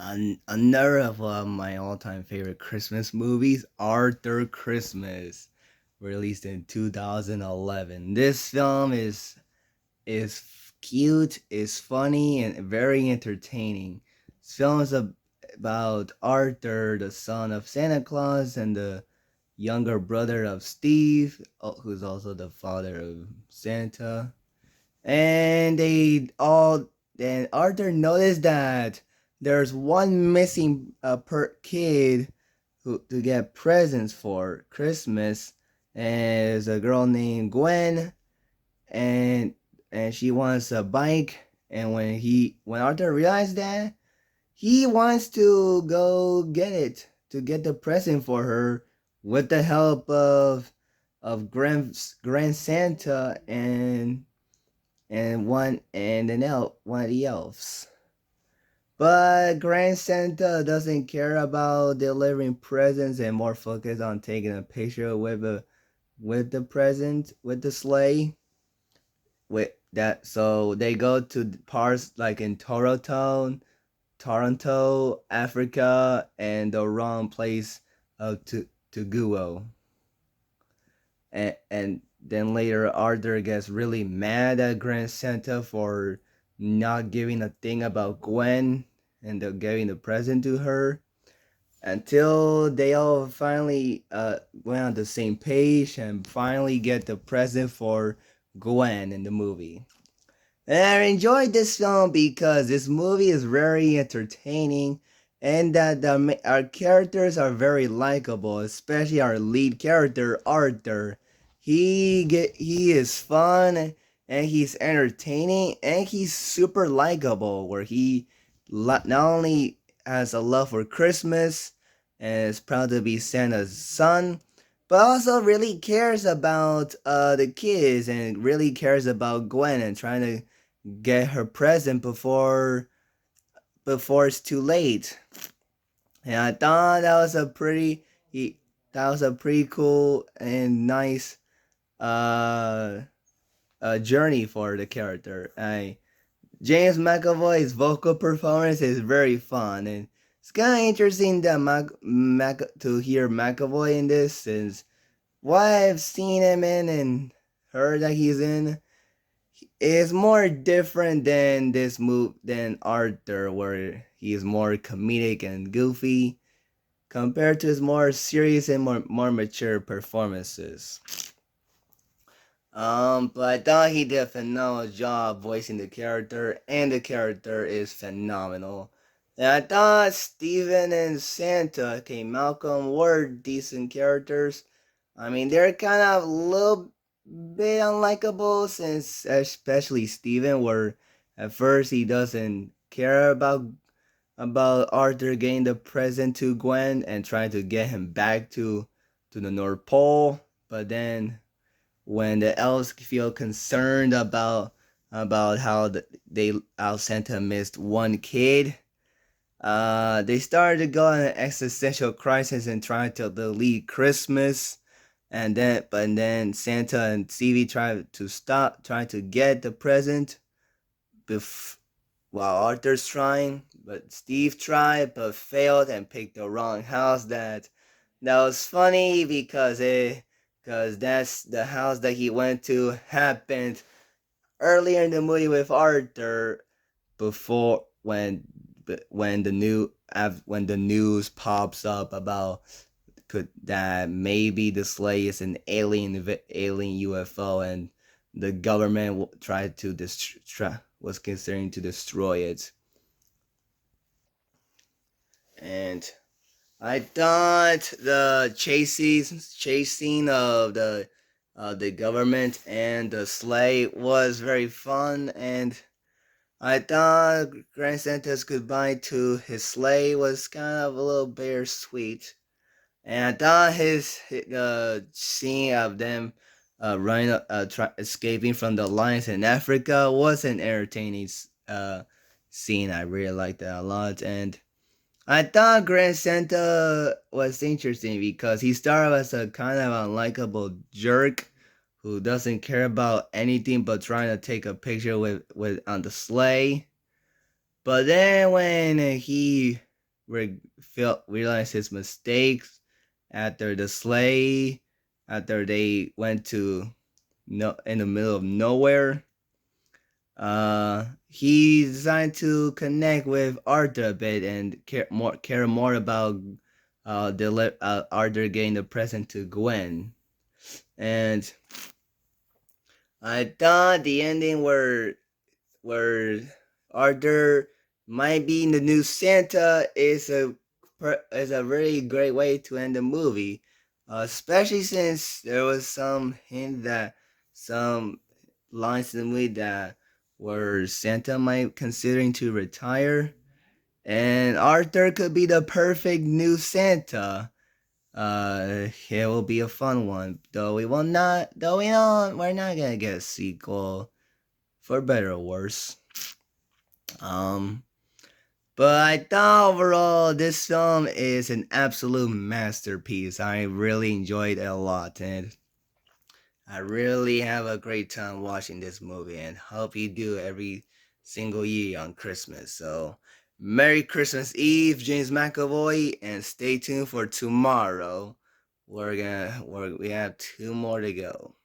Another of my all-time favorite Christmas movies, Arthur Christmas, released in 2011. This film is cute, is funny, and very entertaining. This film is about Arthur, the son of Santa Claus, and the younger brother of Steve, who's also the father of Santa. And they all then Arthur noticed that there's one missing per kid who to get presents for Christmas, and it's a girl named Gwen, and she wants a bike. And when Arthur realized that, he wants to go get it to get the present for her with the help of Grand Santa and one of the elves. But Grand Santa doesn't care about delivering presents and more focused on taking a picture with the present with the sleigh. With that, so they go to parts like in Toronto, Africa, and the wrong place of to Guo. And then later Arthur gets really mad at Grand Santa for not giving a thing about Gwen and giving the present to her until they all finally went on the same page and finally get the present for Gwen in the movie. And I enjoyed this film because this movie is very entertaining and that our characters are very likable, especially our lead character Arthur. He is fun and he's entertaining and he's super likable. Where he not only has a love for Christmas and is proud to be Santa's son, but also really cares about the kids and really cares about Gwen and trying to get her present before it's too late. And I thought that was a pretty cool and nice uh, journey for the character. James McAvoy's vocal performance is very fun, and it's kind of interesting that to hear McAvoy in this, since what I've seen him in and heard that he's in is more different than this move than Arthur, where he's more comedic and goofy compared to his more serious and more mature performances. But I thought he did a phenomenal job voicing the character, and the character is phenomenal. And I thought Steven and Santa, okay, Malcolm were decent characters. I mean, they're kind of a little bit unlikable, since especially Steven, where at first he doesn't care about Arthur getting the present to Gwen and trying to get him back to the North Pole. But then when the elves feel concerned about how Santa missed one kid, they started to go on an existential crisis and trying to delete Christmas. But then Santa and Stevie trying to get the present bef- while Arthur's trying. But Steve tried but failed and picked the wrong house. That was funny because that's the house that he went to happened earlier in the movie with Arthur, before when the news pops up about that maybe the sleigh is an alien UFO, and the government tried to was considering to destroy it. And I thought the chasing of the government and the sleigh was very fun, and I thought Grand Santa's goodbye to his sleigh was kind of a little bittersweet. And I thought his scene of them running escaping from the lions in Africa was an entertaining scene. I really liked that a lot, and I thought Grand Santa was interesting because he started as a kind of unlikable jerk who doesn't care about anything but trying to take a picture with on the sleigh. But then when realized his mistakes after the sleigh, after they went to no in the middle of nowhere. He decided to connect with Arthur a bit and care more about Arthur getting the present to Gwen. And I thought the ending where Arthur might be the new Santa is a really great way to end the movie, especially since there was some hint that some lines in the movie that where Santa might considering to retire, and Arthur could be the perfect new Santa. It will be a fun one, though we will not. Though we're not gonna get a sequel, for better or worse. Um, but I thought overall this film is an absolute masterpiece. I really enjoyed it a lot, and I really have a great time watching this movie, and hope you do every single year on Christmas. So, Merry Christmas Eve, James McAvoy, and stay tuned for tomorrow. We have two more to go.